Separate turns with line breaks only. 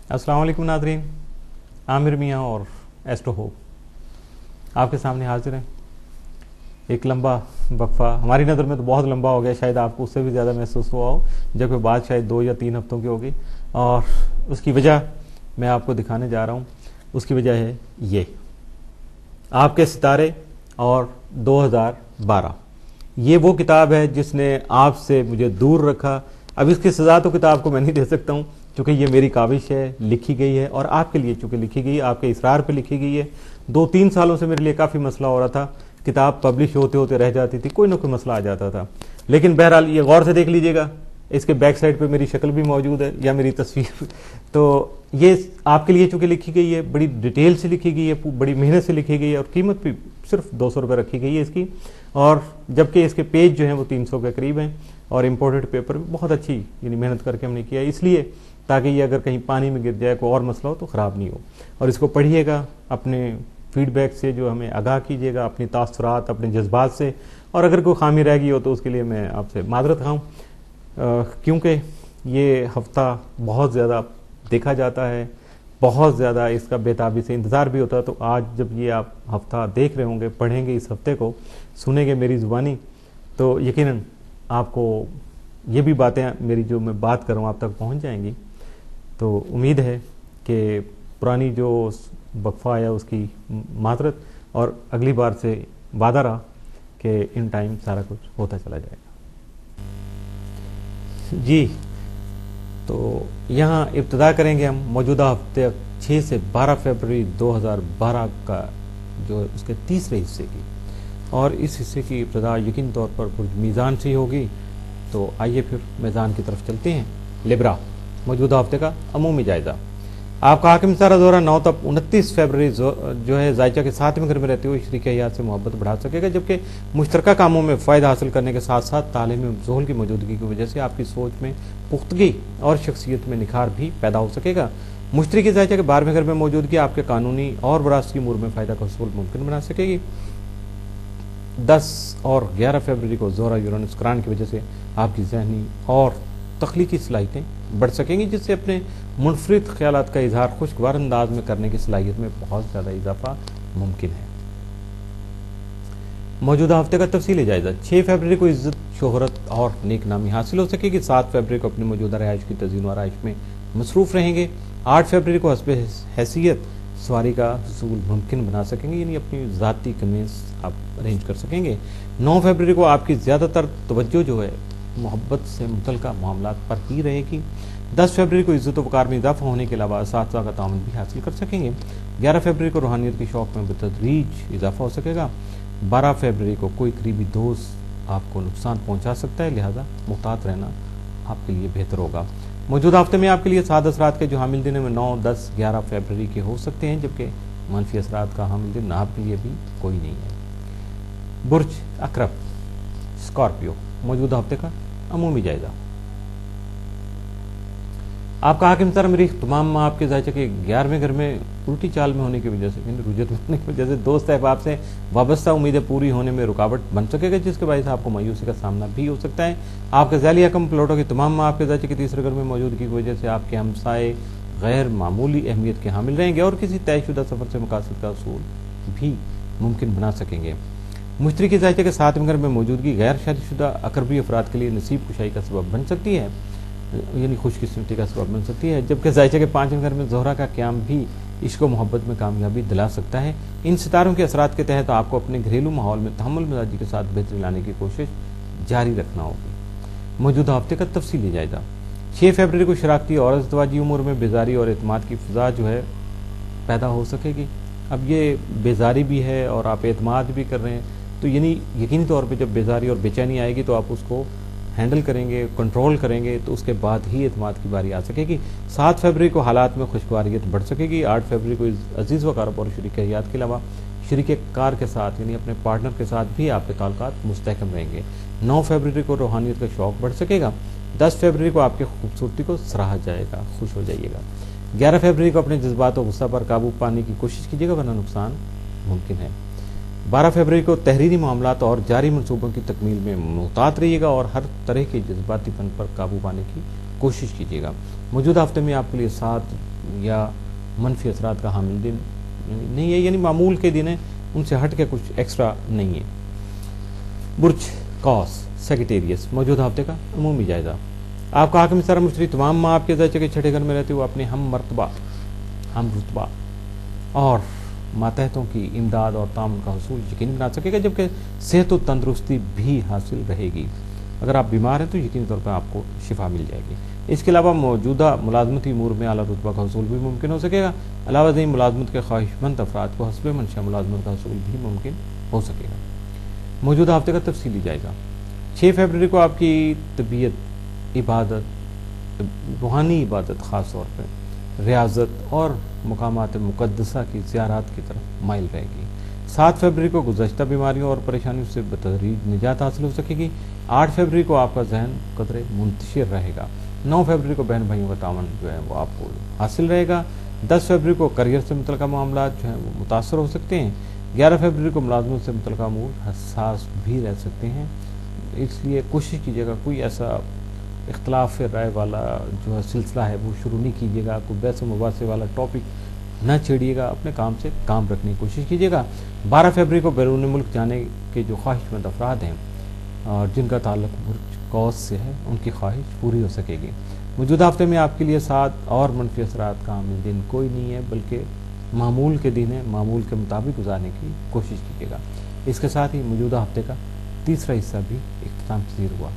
अस्सलाम वालेकुम नाज़रीन, आमिर मियाँ और एस्ट्रो होप आपके सामने हाजिर हैं। एक लंबा वक्फा हमारी नज़र में तो बहुत लंबा हो गया, शायद आपको उससे भी ज़्यादा महसूस हुआ हो, जबकि बात शायद 2 या 3 हफ्तों की होगी। और उसकी वजह मैं आपको दिखाने जा रहा हूँ। उसकी वजह है ये आपके सितारे और 2012। ये वो किताब है जिसने आपसे मुझे दूर रखा। अब इसकी सज़ा तो किताब को मैं नहीं दे सकता हूँ, चूँकि ये मेरी काविश है, लिखी गई है और आपके लिए चूँकि लिखी गई है, आपके इसरार पे लिखी गई है। 2-3 सालों से मेरे लिए काफ़ी मसला हो रहा था, किताब पब्लिश होते होते रह जाती थी, कोई ना कोई मसला आ जाता था। लेकिन बहरहाल ये गौर से देख लीजिएगा, इसके बैक साइड पे मेरी शक्ल भी मौजूद है या मेरी तस्वीर। तो ये आपके लिए चूँकि लिखी गई है, बड़ी डिटेल से लिखी गई है, बड़ी मेहनत से लिखी गई है और कीमत भी सिर्फ 200 रुपये रखी गई है इसकी। और जबकि इसके पेज जो हैं वो 300 के करीब हैं और इम्पोर्टेड पेपर भी बहुत अच्छी यानी मेहनत करके हमने किया है, इसलिए ताकि ये अगर कहीं पानी में गिर जाए, कोई और मसला हो तो ख़राब नहीं हो। और इसको पढ़िएगा, अपने फीडबैक से जो हमें आगाह कीजिएगा, अपनी तासुरात, अपने जज्बात से। और अगर कोई खामी रह गई हो तो उसके लिए मैं आपसे मादरत खाऊँ, क्योंकि ये हफ्ता बहुत ज़्यादा देखा जाता है, बहुत ज़्यादा इसका बेताबी से इंतज़ार भी होता है। तो आज जब ये आप हफ्ता देख रहे होंगे, पढ़ेंगे इस हफ्ते को, सुनेंगे मेरी ज़ुबानी, तो यकीनन आपको ये भी बातें मेरी जो मैं बात कर रहा हूँ आप तक पहुँच जाएंगी। तो उम्मीद है कि पुरानी जो वक्फा आया उसकी मादरत, और अगली बार से वादा रहा कि इन टाइम सारा कुछ होता चला जाएगा। जी, तो यहाँ इब्तदा करेंगे हम मौजूदा हफ्ते 6 से 12 फरवरी 2012 का जो उसके तीसरे हिस्से की। और इस हिस्से की इब्तदा यकीन तौर पर कुछ मीज़ान से होगी। तो आइए फिर मीज़ान की तरफ चलते हैं। लिब्रा, मौजूदा हफ्ते का अमूमी जायज़ा। आपका हाकिम सारा दौरा 9 तक 29 फरवरी जो है जायचा के साथ में घर में रहते हुए शरीक हयात से मोहब्बत बढ़ा सकेगा, जबकि मुश्तरका कामों में फ़ायदा हासिल करने के साथ साथ तालीम ज़ोहल की मौजूदगी की वजह से आपकी सोच में पुख्तगी और शख्सियत में निखार भी पैदा हो सकेगा। मुश्तरी की जायचा के 12वें घर में मौजूदगी आपके कानूनी और वरासती उमूर में फ़ायदा का हसूल मुमकिन बना सकेगी। 10 और 11 फरवरी को ज़ोहरा यूरेनस कुरान की वजह से आपकी ज़हनी और तख्लीकी सलाहियतें बढ़ सकेंगी, जिससे अपने मुनफरिद ख्यालात का इजहार खुशगवार अंदाज में करने की सलाहियत में बहुत ज़्यादा इजाफा मुमकिन है। मौजूदा हफ्ते का तफसीली जायज़ा। 6 फरवरी को इज्जत, शोहरत और नेक नामी हासिल हो सकेगी। 7 फरवरी को अपनी मौजूदा रहाइश की तज़ीन व आराइश में मसरूफ़ रहेंगे। 8 फरवरी को हस्ब हैसियत सवारी का हसूल मुमकिन बना सकेंगे, यानी अपनी ज़ाती कन्वेंस आप अरेंज कर सकेंगे। 9 फरवरी को आपकी ज़्यादातर तवज्जो जो है मोहब्बत से मुतल्लिक़ा मामलात पर ही रहेगी। 10 फरवरी को इज़्ज़त वक़ार में इजाफा होने के अलावा असातिज़ा का ताउन भी हासिल कर सकेंगे। 11 फरवरी को रूहानियत के शौक़ में बतदरीज इजाफा हो सकेगा। 12 फरवरी को कोई करीबी दोस्त आपको नुकसान पहुँचा सकता है, लिहाजा मुहतात रहना आपके लिए बेहतर होगा। मौजूदा हफ्ते में आपके लिए साद असरात के जो हामिल दिन में 9, 10, 11 फरवरी के हो सकते हैं, जबकि मनफी असरात का हामिल दिन आपके लिए भी कोई नहीं है। बुर्ज अकरब, स्कॉर्पियो, मौजूदा हफ्ते का अमूमी जायज़ा। आपका हाकिम सर मरीख तमाम माह आपके जायचे के 11वें घर में उल्टी चाल में होने की वजह से, रुजत में होने की वजह से दोस्त अहबाब से वाबस्ता उम्मीदें पूरी होने में रुकावट बन सकेगा, जिसके वजह से आपको मायूसी का सामना भी हो सकता है। आपके ज़ैली हकम प्लॉटों की तमाम माह आपके जायचे के तीसरे घर में मौजूदगी की वजह से आपके हमसाए गैर मामूली अहमियत के हामिल रहेंगे और किसी तयशुदा सफ़र से मकासद का असूल भी मुमकिन बना सकेंगे। मुश्तरी के जायचे के 7वें घर में मौजूदगी गैर शादीशुदा अकरबी अफराद के लिए नसीब कुशाई का सबब बन सकती है, यानी खुशकिस्मती का सबब बन सकती है, जबकि जायचे के 5वें घर में ज़ोहरा का क़याम भी इश्क व मोहब्बत में कामयाबी दिला सकता है। इन सितारों के असरात के तहत आपको अपने घरेलू माहौल में तहम्मुल मिजाजी के साथ बेहतरी लाने की कोशिश जारी रखना होगी। मौजूदा हफ्ते का तफसीली जायज़ा। 6 फरवरी को शराकती और अज़दवाजी उमूर में बेजारी और एतमाद की फ़ज़ा जो है पैदा हो सकेगी। अब ये बेजारी भी है और आप एतमाद भी कर रहे हैं, तो यानी यकीनी तौर पे जब बेजारी और बेचैनी आएगी तो आप उसको हैंडल करेंगे, कंट्रोल करेंगे, तो उसके बाद ही एतमाद की बारी आ सकेगी। 7 फरवरी को हालात में खुशगवारियत बढ़ सकेगी। 8 फरवरी को अजीज़ व कारब और शरीक हयात के अलावा शरीक कार के साथ यानी अपने पार्टनर के साथ भी आपके ताल्लुकात मुस्तहकम रहेंगे। 9 फरवरी को रूहानियत का शौक़ बढ़ सकेगा। 10 फरवरी को आपकी खूबसूरती को सराहा जाएगा, खुश हो जाइएगा। 11 फरवरी को अपने जज्बात और गुस्सा पर काबू पाने की कोशिश कीजिएगा, वरना नुकसान मुमकिन है। 12 फरवरी को तहरीरी मामलात और जारी मनसूबों की तकमील में मुहतात रहिएगा और हर तरह के जज्बाती फन पर काबू पाने की कोशिश कीजिएगा। मौजूदा हफ्ते में आपके लिए 7 یا منفی اثرات کا حامل دن نہیں ہے، یعنی معمول کے دن ہیں، ان سے ہٹ کے کچھ ایکسٹرا نہیں ہے۔ برج قوس سیکریٹریس موجودہ ہفتے کا عمومی جائزہ۔ آپ کا حاکم سارا مشتری تمام ماں آپ کے درجے کے چھٹے گھر میں رہتے ہوئے اپنے ہم مرتبہ ہم رتبہ اور ماتحتوں کی امداد اور تعاون کا حصول یقینی بنا سکے گا، جبکہ صحت و تندرستی بھی حاصل رہے گی۔ اگر آپ بیمار ہیں تو یقینی طور پر آپ کو شفا مل جائے گی۔ اس کے علاوہ موجودہ ملازمتی امور میں اعلیٰ رتبہ کا حصول بھی ممکن ہو سکے گا۔ علاوہ ازیں ملازمت کے خواہش مند افراد کو حسب منشا ملازمت کا حصول بھی ممکن ہو سکے گا۔ موجودہ ہفتے کا تفصیلی جائزہ۔ 6 فروری کو آپ کی طبیعت عبادت، روحانی عبادت خاص طور پہ ریاضت اور مقامات مقدسہ کی زیارات کی طرف مائل رہے گی۔ 7 فروری کو گزشتہ بیماریوں اور پریشانیوں سے بتدریج نجات حاصل ہو سکے گی۔ 8 فروری کو آپ کا ذہن قدرے منتشر رہے گا۔ 9 فروری کو بہن بھائیوں کا تعاون جو ہے وہ آپ کو حاصل رہے گا۔ 10 فروری کو کریئر سے متعلقہ معاملات جو ہیں وہ متاثر ہو سکتے ہیں۔ 11 فروری کو ملازمت سے متعلقہ امور حساس بھی رہ سکتے ہیں، اس لیے کوشش کیجیے گا کوئی ایسا اختلاف رائے والا جو ہے سلسلہ ہے وہ شروع نہیں کیجیے گا، کوئی بحث و مباحثے والا ٹاپک نہ چھیڑیے گا، اپنے کام سے کام رکھنے کی کوشش کیجیے گا۔ 12 فروری کو بیرون ملک جانے کے جو خواہش مند افراد ہیں اور جن کا تعلق برج قوس سے ہے، ان کی خواہش پوری ہو سکے گی۔ موجودہ ہفتے میں آپ کے لیے 7 اور منفی اثرات کا حامل دن کوئی نہیں ہے، بلکہ معمول کے دن ہے، معمول کے مطابق گزارنے کی کوشش کیجیے گا۔ اس کے ساتھ ہی موجودہ ہفتے کا تیسرا حصہ بھی اختتام پذیر ہوا۔